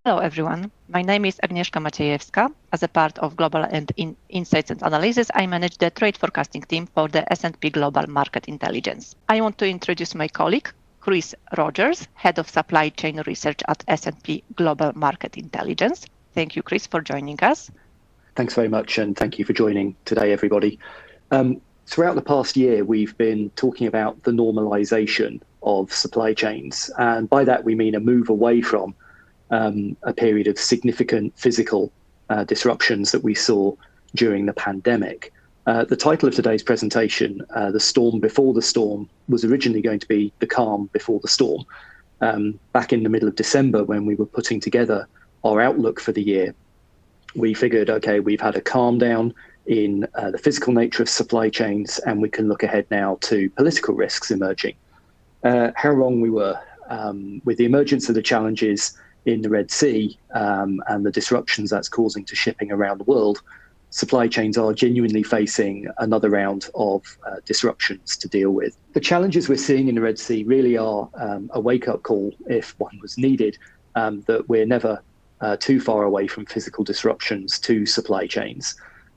Hello, everyone. My name is Agnieszka Maciejewska. As a part of Global and Insights and Analysis, I manage the trade forecasting team for the S&P Global Market Intelligence. I want to introduce my colleague, Chris Rogers, Head of Supply Chain Research at S&P Global Market Intelligence. Thank you, Chris, for joining us. Thanks very much, and thank you for joining today, everybody. Throughout the past year, we've been talking about the normalization of supply chains, and by that we mean a move away from a period of significant physical disruptions that we saw during the pandemic. The title of today's presentation, The Storm Before the Storm, was originally going to be The Calm Before the Storm. Back in the middle of December, when we were putting together our outlook for the year, we figured, okay, we've had a calm down in the physical nature of supply chains, and we can look ahead now to political risks emerging. How wrong we were. With the emergence of the challenges in the Red Sea and the disruptions that's causing to shipping around the world, supply chains are genuinely facing another round of disruptions to deal with. The challenges we're seeing in the Red Sea really are a wake-up call, if one was needed, that we're never too far away from physical disruptions to supply chains.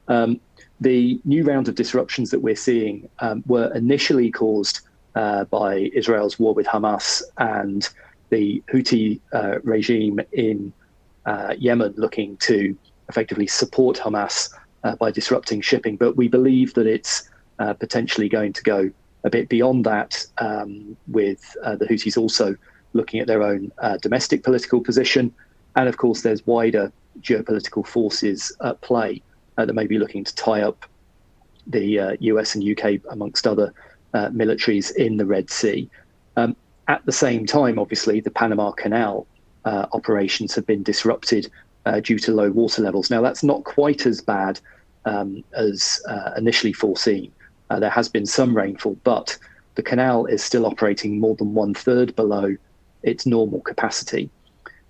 The new round of disruptions that we're seeing were initially caused by Israel's war with Hamas and the Houthi regime in Yemen looking to effectively support Hamas by disrupting shipping. But we believe that it's potentially going to go a bit beyond that, with the Houthis also looking at their own domestic political position. And of course, there's wider geopolitical forces at play that may be looking to tie up the US and UK, amongst other militaries in the Red Sea. At the same time, obviously, the Panama Canal operations have been disrupted due to low water levels. Now, that's not quite as bad as initially foreseen. There has been some rainfall, but the canal is still operating more than 1/3 below its normal capacity.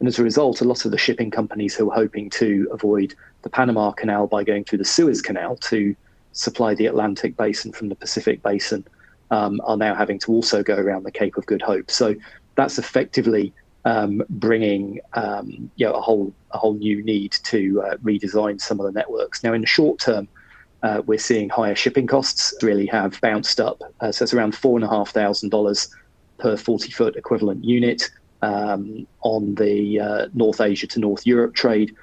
And as a result, a lot of the shipping companies who are hoping to avoid the Panama Canal by going through the Suez Canal to supply the Atlantic Basin from the Pacific Basin are now having to also go around the Cape of Good Hope. So that's effectively bringing a whole new need to redesign some of the networks. Now, in the short term, we're seeing higher shipping costs really have bounced up. So it's around $4,500 per 40-foot equivalent unit. On the North Asia to North Europe trade,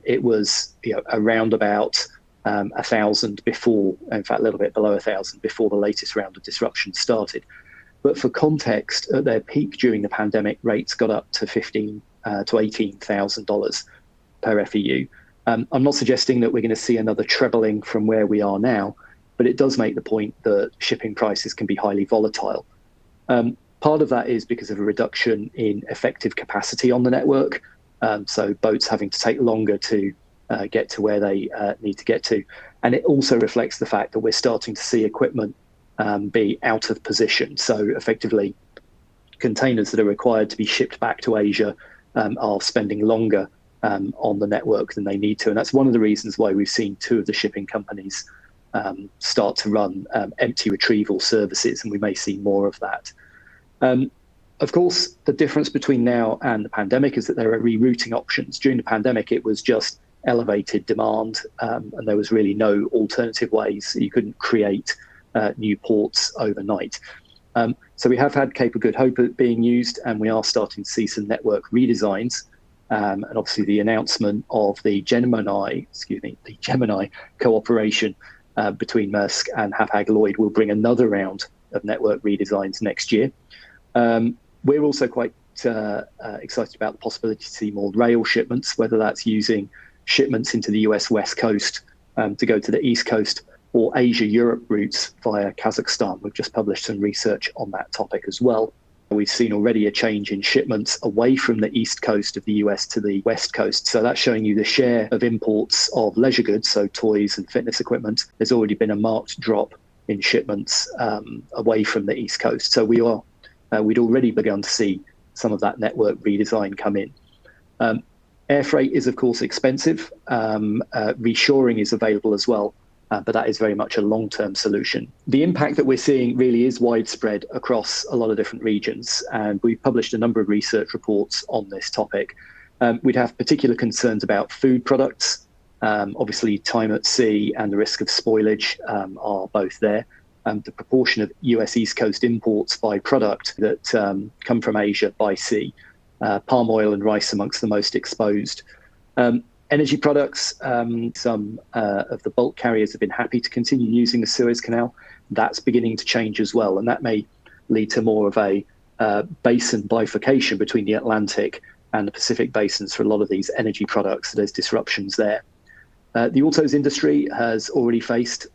it was around about 1,000 before, in fact, a little bit below 1,000 before the latest round of disruption started. But for context, at their peak during the pandemic, rates got up to $15,000 to $18,000 per FEU. I'm not suggesting that we're going to see another trebling from where we are now, but it does make the point that shipping prices can be highly volatile. Part of that is because of a reduction in effective capacity on the network, so boats having to take longer to get to where they need to get to. And it also reflects the fact that we're starting to see equipment be out of position. So effectively, containers that are required to be shipped back to Asia are spending longer on the network than they need to. And that's one of the reasons why we've seen two of the shipping companies start to run empty retrieval services, and we may see more of that. Of course, the difference between now and the pandemic is that there are rerouting options. During the pandemic, it was just elevated demand, and there was really no alternative ways. You couldn't create new ports overnight. So we have had Cape of Good Hope being used, and we are starting to see some network redesigns. And obviously the announcement of the Gemini cooperation between Maersk and Hapag-Lloyd will bring another round of network redesigns next year. We're also quite excited about the possibility to see more rail shipments, whether that's using shipments into the US West Coast to go to the East Coast, or Asia-Europe routes via Kazakhstan. We've just published some research on that topic as well. We've seen already a change in shipments away from the East Coast of the US to the West Coast. So that's showing you the share of imports of leisure goods, so toys and fitness equipment. There's already been a marked drop in shipments away from the East Coast. So we'd already begun to see some of that network redesign come in. Air freight is, of course, expensive. Reshoring is available as well, but that is very much a long-term solution. The impact that we're seeing really is widespread across a lot of different regions, and we've published a number of research reports on this topic. We'd have particular concerns about food products. Obviously, time at sea and the risk of spoilage are both there. The proportion of US East Coast imports by product that come from Asia by sea, palm oil and rice amongst the most exposed. Energy products, some of the bulk carriers have been happy to continue using the Suez Canal. That's beginning to change as well, and that may lead to more of a basin bifurcation between the Atlantic and the Pacific basins for a lot of these energy products. So there's disruptions there. The autos industry has already faced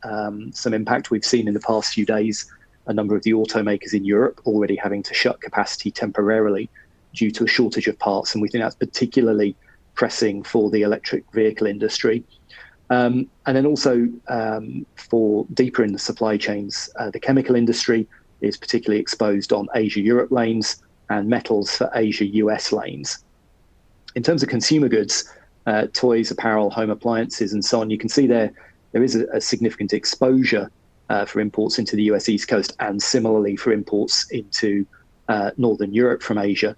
some impact. We've seen in the past few days a number of the automakers in Europe already having to shut capacity temporarily due to a shortage of parts, and we think that's particularly pressing for the electric vehicle industry. And then also for deeper in the supply chains, the chemical industry is particularly exposed on Asia-Europe lanes and metals for Asia-US lanes. In terms of consumer goods, toys, apparel, home appliances, and so on, you can see there is a significant exposure for imports into the US East Coast, and similarly for imports into Northern Europe from Asia.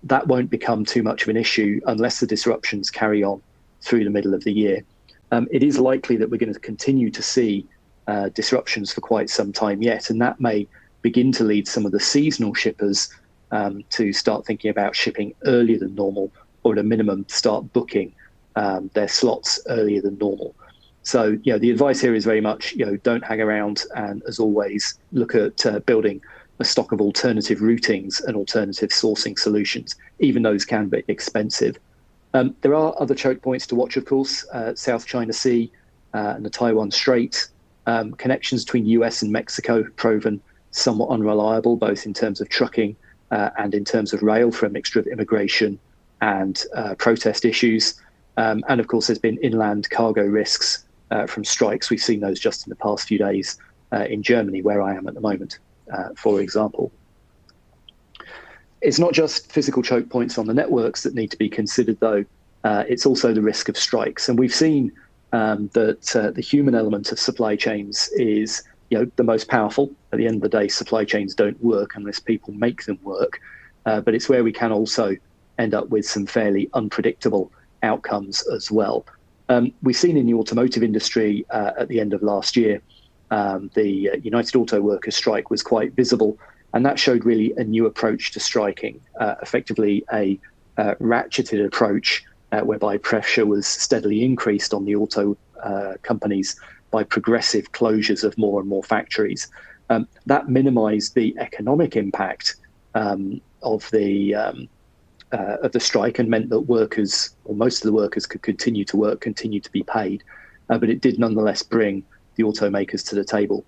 That won't become too much of an issue unless the disruptions carry on through the middle of the year. It is likely that we're going to continue to see disruptions for quite some time yet, and that may begin to lead some of the seasonal shippers to start thinking about shipping earlier than normal, or at a minimum start booking their slots earlier than normal. So, the advice here is very much, don't hang around, and as always, look at building a stock of alternative routings and alternative sourcing solutions. Even those can be expensive. There are other choke points to watch, of course. South China Sea and the Taiwan Strait. Connections between US and Mexico have proven somewhat unreliable, both in terms of trucking and in terms of rail, for a mixture of immigration and protest issues. And of course, there's been inland cargo risks from strikes. We've seen those just in the past few days in Germany, where I am at the moment, for example. It's not just physical choke points on the networks that need to be considered, though. It's also the risk of strikes. And we've seen that the human element of supply chains is the most powerful. At the end of the day, supply chains don't work unless people make them work. But it's where we can also end up with some fairly unpredictable outcomes as well. We've seen in the automotive industry at the end of last year, the United Auto Workers strike was quite visible, and that showed really a new approach to striking, effectively a ratcheted approach whereby pressure was steadily increased on the auto companies by progressive closures of more and more factories. That minimized the economic impact of the strike, and meant that workers, or most of the workers, could continue to work, continue to be paid, but it did nonetheless bring the automakers to the table.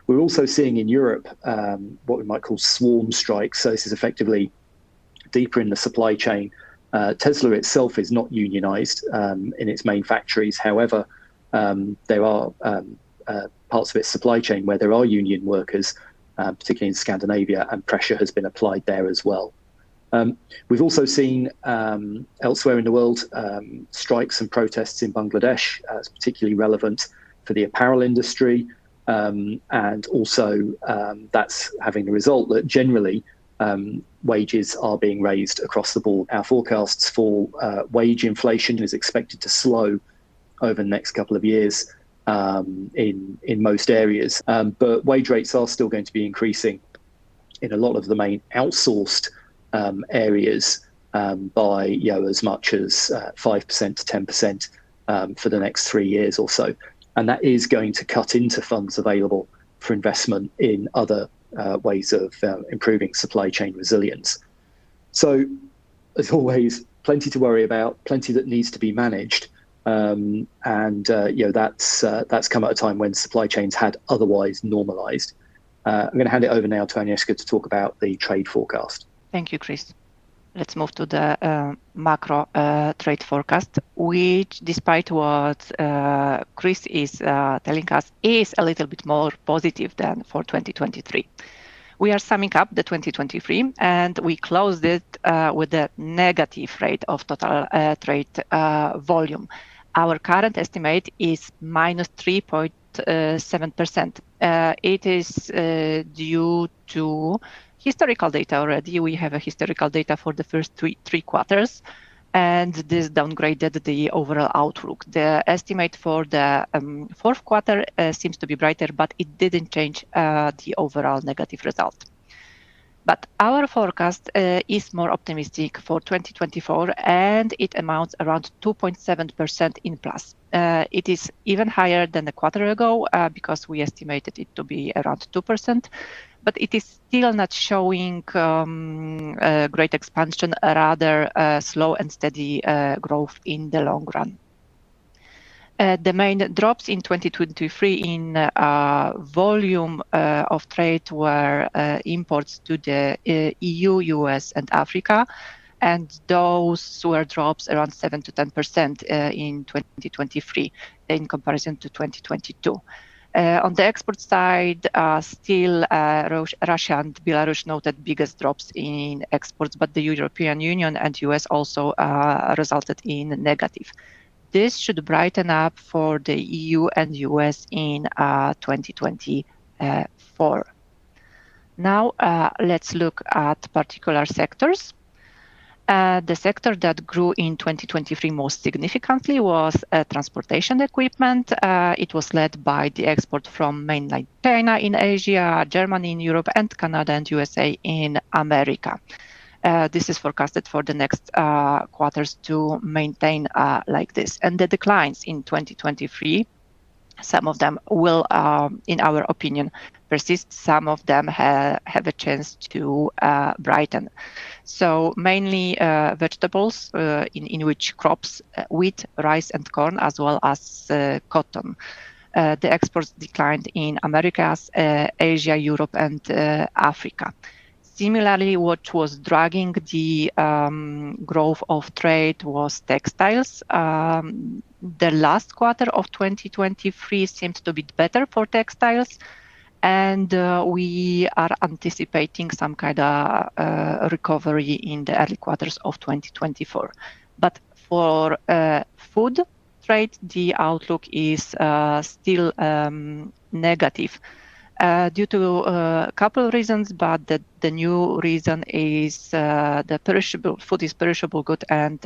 We're also seeing in Europe what we might call swarm strikes. So this is effectively deeper in the supply chain. Tesla itself is not unionized in its main factories. However, there are parts of its supply chain where there are union workers, particularly in Scandinavia, and pressure has been applied there as well. We've also seen elsewhere in the world strikes and protests in Bangladesh. It's particularly relevant for the apparel industry, and also that's having the result that generally wages are being raised across the board. Our forecasts for wage inflation is expected to slow over the next couple of years in most areas, but wage rates are still going to be increasing in a lot of the main outsourced areas by as much as 5% to 10% for the next 3 years or so. And that is going to cut into funds available for investment in other ways of improving supply chain resilience. So, as always, plenty to worry about, plenty that needs to be managed. And that's come at a time when supply chains had otherwise normalized. I'm going to hand it over now to Agnieszka to talk about the trade forecast. Thank you, Chris. Let's move to the macro trade forecast, which, despite what Chris is telling us, is a little bit more positive than for 2023. We are summing up the 2023, and we closed it with a negative rate of total trade volume. Our current estimate is minus 3.7%. It is due to historical data already. We have a historical data for the first three quarters. and this downgraded the overall outlook. The estimate for the fourth quarter seems to be brighter, but it didn't change the overall negative result. But our forecast is more optimistic for 2024, and it amounts around 2.7% in plus. It is even higher than a quarter ago because we estimated it to be around 2%, but it is still not showing great expansion, rather slow and steady growth in the long run. The main drops in 2023 in volume of trade were imports to the EU, US, and Africa, and those were drops around 7 to 10% in 2023 in comparison to 2022. On the export side, still Russia and Belarus noted biggest drops in exports, but the European Union and US also resulted in negative. This should brighten up for the EU and US in 2024. Now, let's look at particular sectors. The sector that grew in 2023 most significantly was transportation equipment. It was led by the export from mainland China in Asia, Germany in Europe, and Canada and USA in America. This is forecasted for the next quarters to maintain like this. And the declines in 2023, some of them will, in our opinion, persist. Some of them have a chance to brighten. So mainly vegetables, in which crops, wheat, rice, and corn, as well as cotton. The exports declined in Americas, Asia, Europe, and Africa. Similarly, what was dragging the growth of trade was textiles. The last quarter of 2023 seemed to be better for textiles, and we are anticipating some kind of recovery in the early quarters of 2024. But for food trade, the outlook is still negative. Due to a couple of reasons, but the new reason is the perishable food is perishable good, and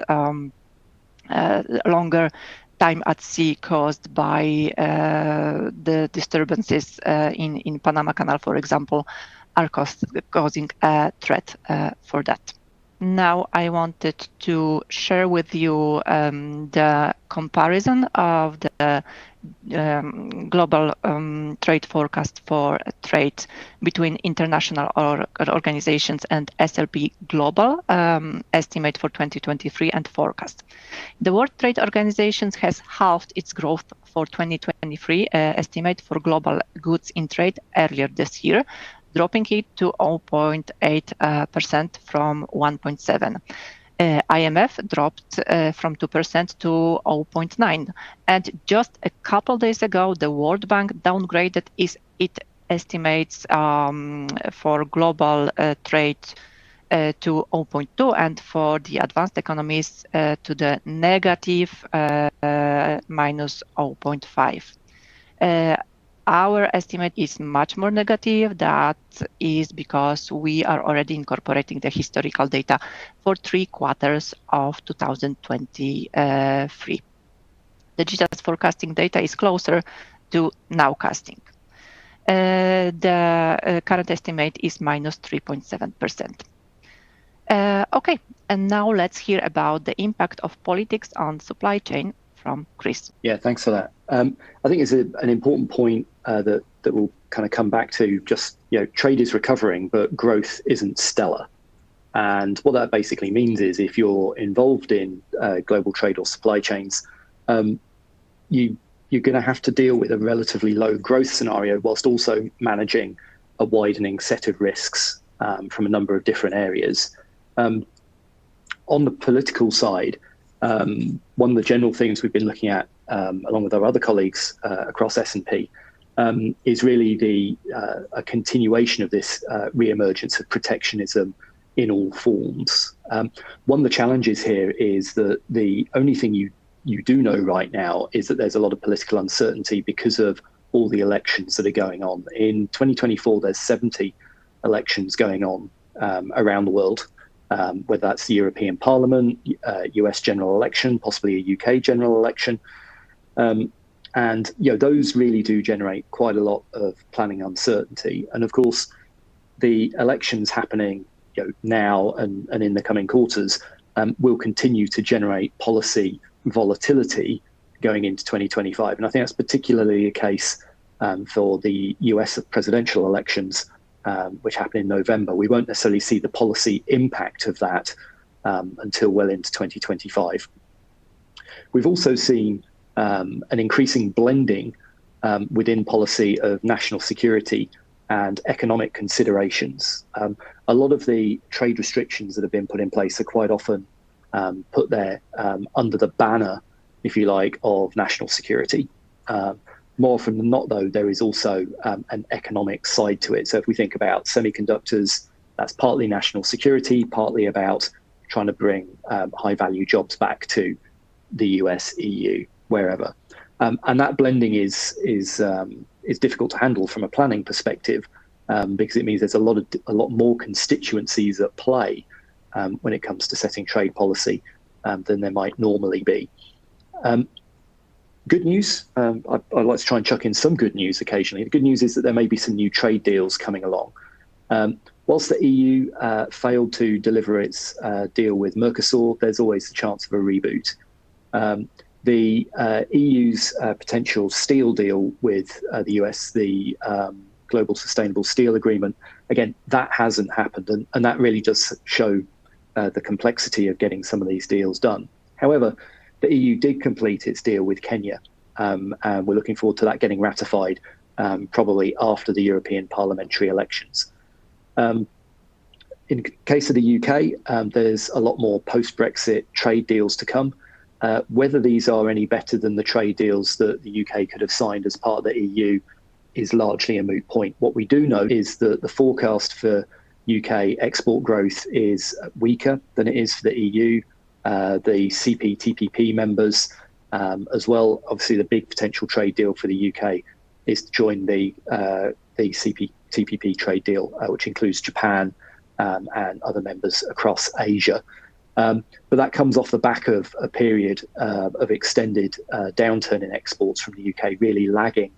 longer time at sea caused by the disturbances in Panama Canal, for example, are causing a threat for that. Now, I wanted to share with you the comparison of the global trade forecast for trade between international organizations and SLP Global estimate for 2023 and forecast. The World Trade Organization has halved its growth for 2023 estimate for global goods in trade earlier this year, dropping it to 0.8% from 1.7%. IMF dropped from 2% to 0.9%. And just a couple days ago, the World Bank downgraded its estimates for global trade to 0.2%, and for the advanced economies to the negative minus 0.5%. Our estimate is much more negative. That is because we are already incorporating the historical data for 3 quarters of 2023. The GTAS forecasting data is closer to nowcasting. The current estimate is minus 3.7%. Okay, and now let's hear about the impact of politics on supply chain from Chris. Yeah, thanks for that. I think it's an important point that we'll kind of come back to. Just, trade is recovering, but growth isn't stellar. And what that basically means is if you're involved in global trade or supply chains, you're going to have to deal with a relatively low growth scenario whilst also managing a widening set of risks from a number of different areas. On the political side, one of the general things we've been looking at, along with our other colleagues across S&P, is really a continuation of this re-emergence of protectionism in all forms. One of the challenges here is that the only thing you do know right now is that there's a lot of political uncertainty because of all the elections that are going on. In 2024, there's 70 elections going on around the world. whether that's the European Parliament, US general election, possibly a UK general election. And those really do generate quite a lot of planning uncertainty. And of course, the elections happening now and in the coming quarters will continue to generate policy volatility going into 2025. And I think that's particularly the case for the US presidential elections, which happen in November. We won't necessarily see the policy impact of that until well into 2025. We've also seen an increasing blending within policy of national security and economic considerations. A lot of the trade restrictions that have been put in place are quite often put there under the banner, if you like, of national security. More often than not, though, there is also an economic side to it. So if we think about semiconductors, that's partly national security, partly about trying to bring high-value jobs back to the US, EU, wherever. And that blending is difficult to handle from a planning perspective because it means there's a lot more constituencies at play when it comes to setting trade policy than there might normally be. Good news, I'd like to try and chuck in some good news occasionally. The good news is that there may be some new trade deals coming along. Whilst the EU failed to deliver its deal with Mercosur, there's always the chance of a reboot. The EU's potential steel deal with the US, the Global Sustainable Steel Agreement, again, that hasn't happened. And that really does show the complexity of getting some of these deals done. However, the EU did complete its deal with Kenya, and we're looking forward to that getting ratified probably after the European parliamentary elections. In case of the UK, there's a lot more post-Brexit trade deals to come. Whether these are any better than the trade deals that the UK could have signed as part of the EU is largely a moot point. What we do know is that the forecast for UK export growth is weaker than it is for the EU. The CPTPP members as well. Obviously, the big potential trade deal for the UK is to join the CPTPP trade deal, which includes Japan and other members across Asia. But that comes off the back of a period of extended downturn in exports from the UK, really lagging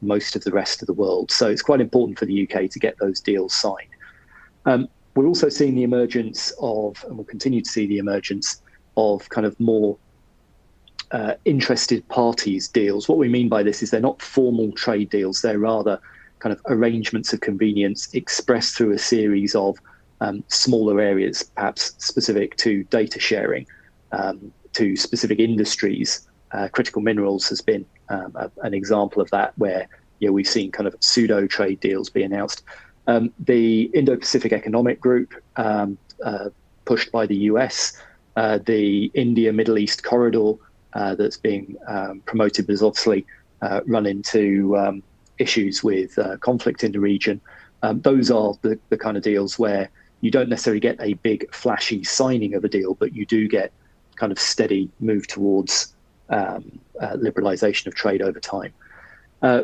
most of the rest of the world. So it's quite important for the UK to get those deals signed. We're also seeing the emergence of, and we'll continue to see the emergence of kind of more interested parties deals. What we mean by this is they're not formal trade deals. They're rather kind of arrangements of convenience expressed through a series of smaller areas, perhaps specific to data sharing, to specific industries. Critical minerals has been an example of that, where we've seen kind of pseudo trade deals be announced. The Indo-Pacific Economic Group, pushed by the US, the India-Middle East corridor that's being promoted, but has obviously run into issues with conflict in the region. Those are the kind of deals where you don't necessarily get a big flashy signing of a deal, but you do get kind of steady move towards liberalization of trade over time.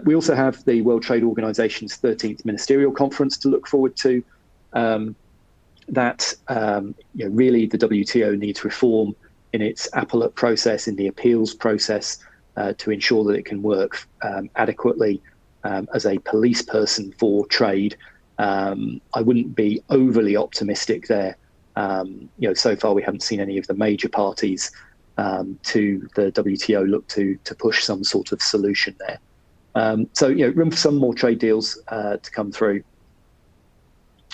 We also have the World Trade Organization's 13th Ministerial Conference to look forward to. Really the WTO needs reform in its appellate process, in the appeals process, to ensure that it can work adequately as a police person for trade. I wouldn't be overly optimistic there. So far we haven't seen any of the major parties to the WTO look to push some sort of solution there. Room for some more trade deals to come through.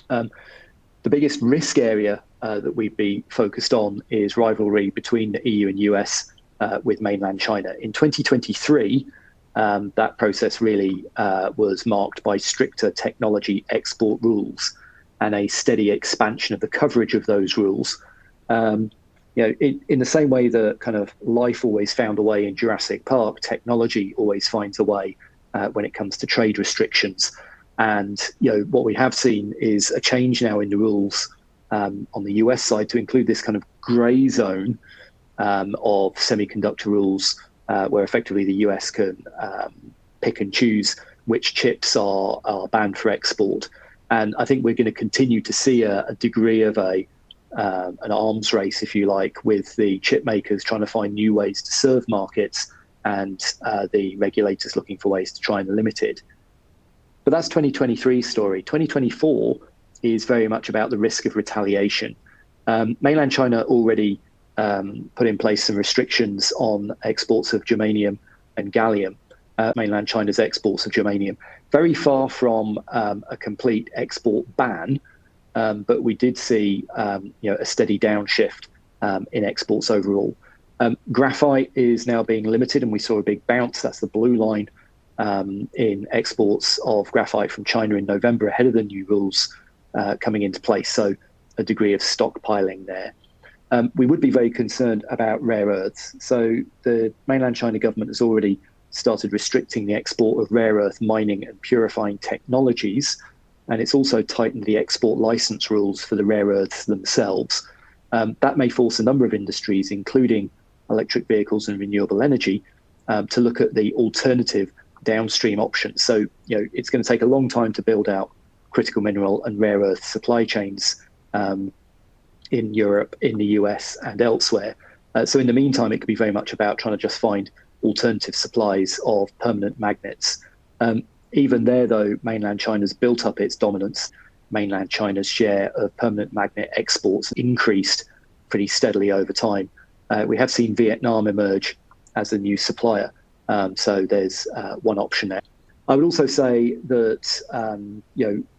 The biggest risk area that we'd be focused on is rivalry between the EU and US with mainland China. In 2023, that process really was marked by stricter technology export rules and a steady expansion of the coverage of those rules. In the same way that kind of life always found a way in Jurassic Park, technology always finds a way when it comes to trade restrictions. And what we have seen is a change now in the rules on the US side to include this kind of grey zone of semiconductor rules, where effectively the US can pick and choose which chips are banned for export. And I think we're going to continue to see a degree of a an arms race, if you like, with the chip makers trying to find new ways to serve markets and the regulators looking for ways to try and limit it. But that's 2023's story. 2024 is very much about the risk of retaliation. Mainland China already put in place some restrictions on exports of germanium and gallium, mainland China's exports of germanium. Very far from a complete export ban, but we did see a steady downshift in exports overall. Graphite is now being limited, and we saw a big bounce. That's the blue line in exports of graphite from China in November ahead of the new rules coming into place. So a degree of stockpiling there. We would be very concerned about rare earths. So the mainland China government has already started restricting the export of rare earth mining and purifying technologies. And it's also tightened the export license rules for the rare earths themselves. That may force a number of industries, including electric vehicles and renewable energy, to look at the alternative downstream options. So, it's going to take a long time to build out critical mineral and rare earth supply chains in Europe, in the US, and elsewhere. So in the meantime, it could be very much about trying to just find alternative supplies of permanent magnets. Even there, though, mainland China's built up its dominance. Mainland China's share of permanent magnet exports increased pretty steadily over time. We have seen Vietnam emerge as a new supplier. So there's one option there. I would also say that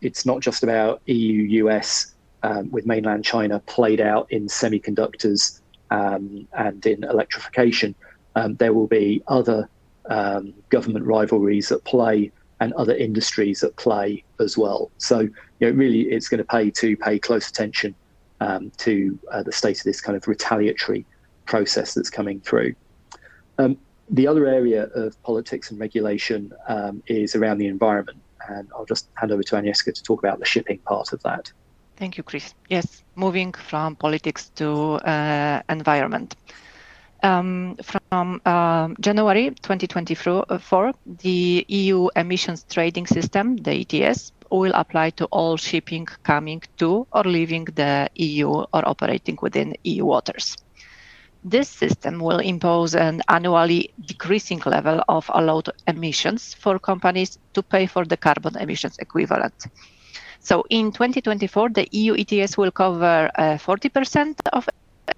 it's not just about EU-US with mainland China played out in semiconductors and in electrification. There will be other government rivalries at play and other industries at play as well. So really it's going to pay close attention to the state of this kind of retaliatory process that's coming through. The other area of politics and regulation is around the environment. And I'll just hand over to Agnieszka to talk about the shipping part of that. Thank you, Chris. Yes, moving from politics to environment. From January 2024, the EU emissions trading system, the ETS, will apply to all shipping coming to or leaving the EU or operating within EU waters. This system will impose an annually decreasing level of allowed emissions for companies to pay for the carbon emissions equivalent. So in 2024, the EU ETS will cover 40% of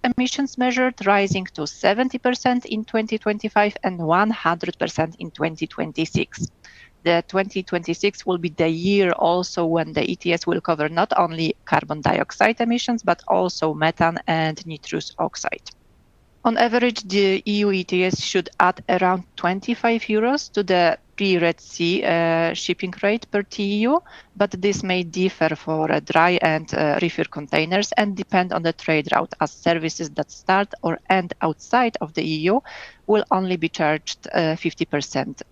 emissions measured, rising to 70% in 2025 and 100% in 2026. The 2026 will be the year also when the ETS will cover not only carbon dioxide emissions, but also methane and nitrous oxide. On average, the EU ETS should add around 25 euros to the pre-Red Sea shipping rate per TEU, but this may differ for dry and reefer containers and depend on the trade route, as services that start or end outside of the EU will only be charged 50%,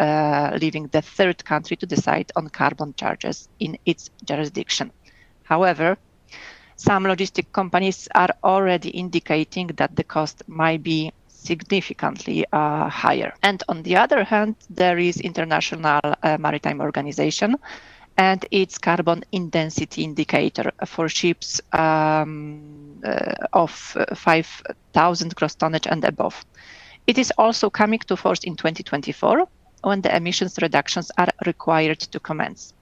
leaving the third country to decide on carbon charges in its jurisdiction. However, some logistic companies are already indicating that the cost might be significantly higher. And on the other hand, there is International Maritime Organization and its carbon intensity indicator for ships of 5,000 gross tonnage and above. It is also coming to force in 2024 when the emissions reductions are required to commence.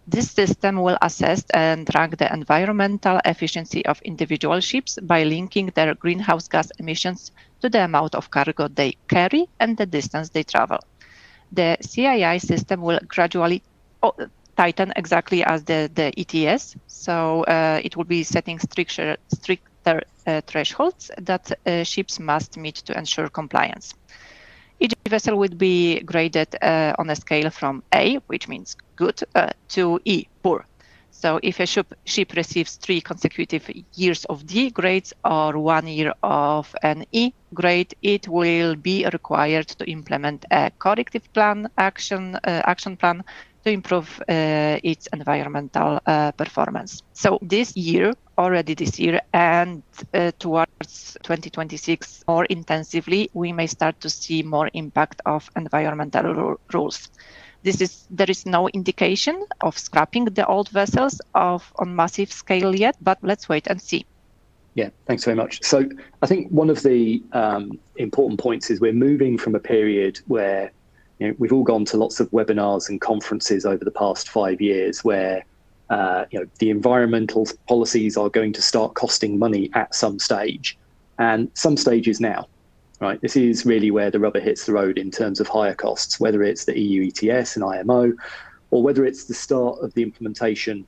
This system will assess and rank the environmental efficiency of individual ships by linking their greenhouse gas emissions to the amount of cargo they carry and the distance they travel. The CII system will gradually tighten exactly as the ETS, so it will be setting stricter thresholds that ships must meet to ensure compliance. Each vessel would be graded on a scale from A, which means good, to E, poor. So if a ship receives 3 consecutive years of D grades or 1 year of an E grade, it will be required to implement a corrective plan, action plan to improve its environmental performance. So already this year, and towards 2026 more intensively, we may start to see more impact of environmental rules. There is no indication of scrapping the old vessels on massive scale yet, but let's wait and see. Yeah, thanks very much. So I think one of the important points is we're moving from a period where we've all gone to lots of webinars and conferences over the past 5 years where the environmental policies are going to start costing money at some stage, and some stage is now. Right, this is really where the rubber hits the road in terms of higher costs, whether it's the EU ETS and IMO, or whether it's the start of the implementation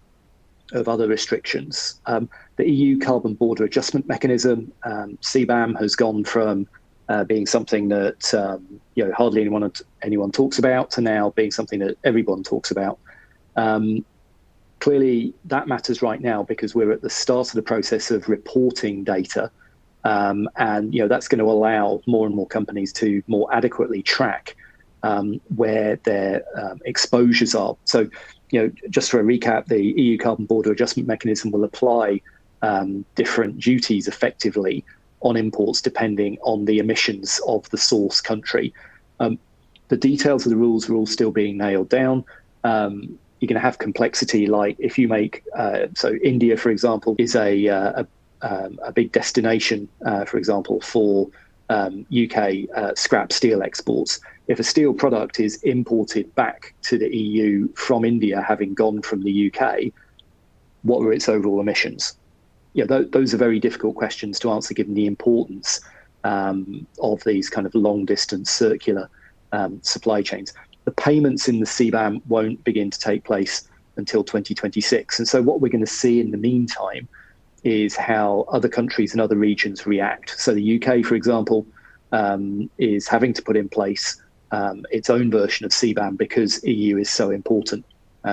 of other restrictions. The EU Carbon Border Adjustment Mechanism, CBAM, has gone from being something that hardly anyone talks about to now being something that everyone talks about. Clearly, that matters right now because we're at the start of the process of reporting data. And that's going to allow more and more companies to more adequately track where their exposures are. So, just for a recap, the EU Carbon Border Adjustment Mechanism will apply different duties effectively on imports depending on the emissions of the source country. The details of the rules are all still being nailed down. You're going to have complexity, like if you make so India, for example, is a big destination, for example, for UK scrap steel exports. If a steel product is imported back to the EU from India, having gone from the UK, what were its overall emissions? Those are very difficult questions to answer given the importance of these kind of long distance circular supply chains. The payments in the CBAM won't begin to take place until 2026. And so what we're going to see in the meantime is how other countries and other regions react. So the UK, for example, is having to put in place its own version of CBAM because EU is so important.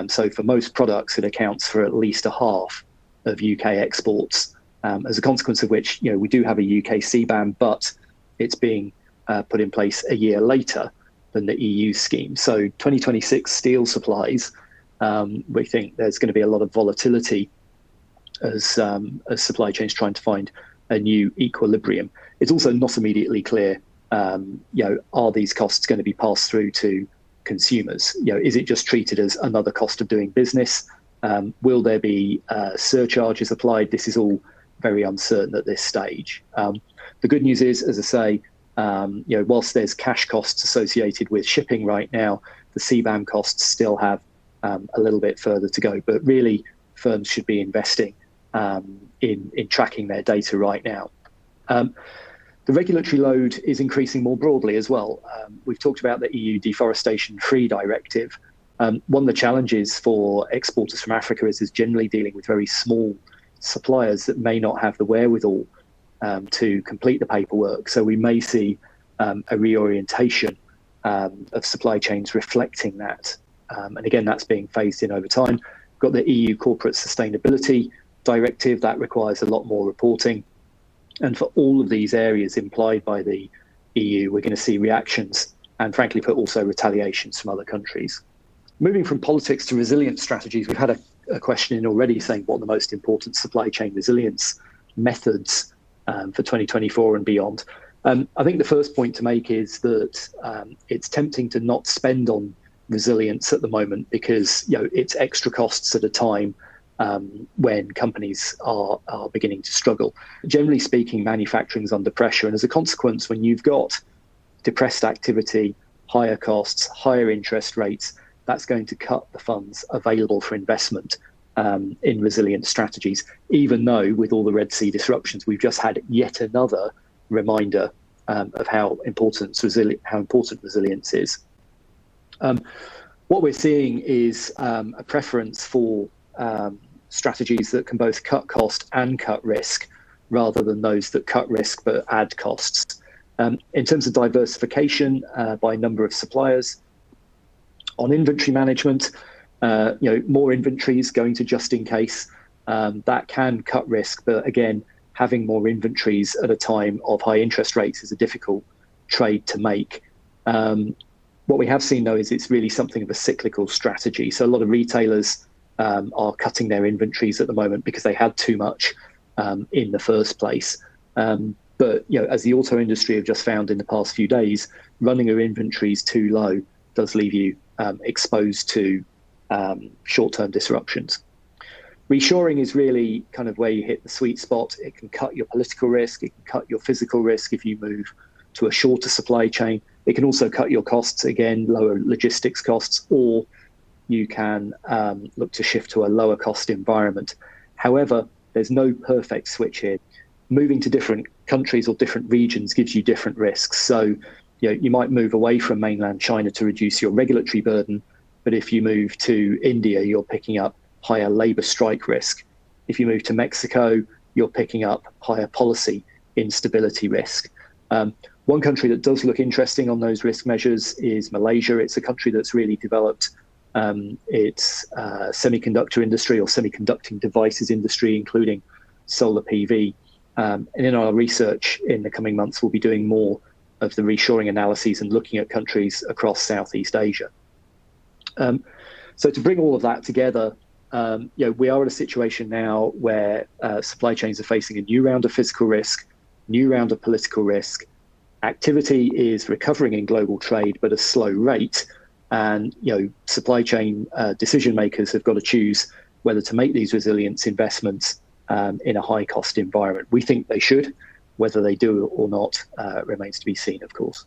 So for most products, it accounts for at least a half of UK exports, as a consequence of which, we do have a UK CBAM, but it's being put in place a year later than the EU scheme. So 2026 steel supplies, we think there's going to be a lot of volatility as supply chains trying to find a new equilibrium. It's also not immediately clear, are these costs going to be passed through to consumers? Is it just treated as another cost of doing business? Will there be surcharges applied? This is all very uncertain at this stage. The good news is, as I say, whilst there's cash costs associated with shipping right now, the CBAM costs still have a little bit further to go. But really, firms should be investing in tracking their data right now. The regulatory load is increasing more broadly as well. We've talked about the EU Deforestation-Free Directive. One of the challenges for exporters from Africa is generally dealing with very small suppliers that may not have the wherewithal to complete the paperwork. So we may see a reorientation of supply chains reflecting that. And again, that's being phased in over time. We've got the EU Corporate Sustainability Directive that requires a lot more reporting. And for all of these areas implied by the EU, we're going to see reactions and frankly, but also retaliations from other countries. Moving from politics to resilience strategies, we've had a question in already saying what are the most important supply chain resilience methods for 2024 and beyond. I think the first point to make is that it's tempting to not spend on resilience at the moment because it's extra costs at a time when companies are beginning to struggle. Generally speaking, manufacturing's under pressure, and as a consequence, when you've got depressed activity, higher costs, higher interest rates, that's going to cut the funds available for investment in resilient strategies, even though with all the Red Sea disruptions, we've just had yet another reminder of how important resilience is. What we're seeing is a preference for strategies that can both cut cost and cut risk, rather than those that cut risk but add costs. In terms of diversification by number of suppliers, on inventory management, more inventories going to just in case, that can cut risk, but again, having more inventories at a time of high interest rates is a difficult trade to make. What we have seen though is it's really something of a cyclical strategy. So a lot of retailers are cutting their inventories at the moment because they had too much in the first place. But as the auto industry have just found in the past few days, running your inventories too low does leave you exposed to short-term disruptions. Reshoring is really kind of where you hit the sweet spot. It can cut your political risk. It can cut your physical risk if you move to a shorter supply chain. It can also cut your costs, again, lower logistics costs, or you can look to shift to a lower cost environment. However, there's no perfect switch here. Moving to different countries or different regions gives you different risks. So you might move away from mainland China to reduce your regulatory burden, but if you move to India, you're picking up higher labor strike risk. If you move to Mexico, you're picking up higher policy instability risk. One country that does look interesting on those risk measures is Malaysia. It's a country that's really developed its semiconductor industry or semiconducting devices industry, including solar PV. And in our research in the coming months, we'll be doing more of the reshoring analyses and looking at countries across Southeast Asia. So to bring all of that together, we are at a situation now where supply chains are facing a new round of physical risk, new round of political risk. Activity is recovering in global trade, but at a slow rate. And supply chain decision makers have got to choose whether to make these resilience investments in a high cost environment. We think they should. Whether they do or not remains to be seen, of course.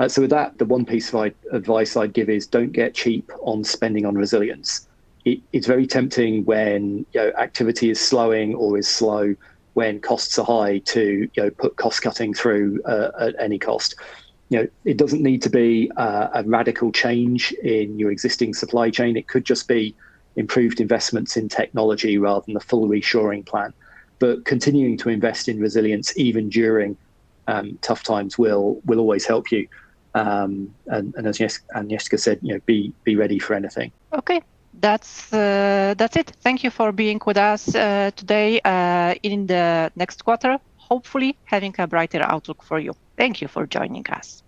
So with that, the one piece of advice I'd give is don't get cheap on spending on resilience. It's very tempting when activity is slowing or is slow, when costs are high, to put cost cutting through at any cost. It doesn't need to be a radical change in your existing supply chain. It could just be improved investments in technology rather than the full reshoring plan. But continuing to invest in resilience even during tough times will always help you. And as Agnieszka said, be ready for anything. Okay. That's it. Thank you for being with us today in the next quarter, hopefully having a brighter outlook for you. Thank you for joining us.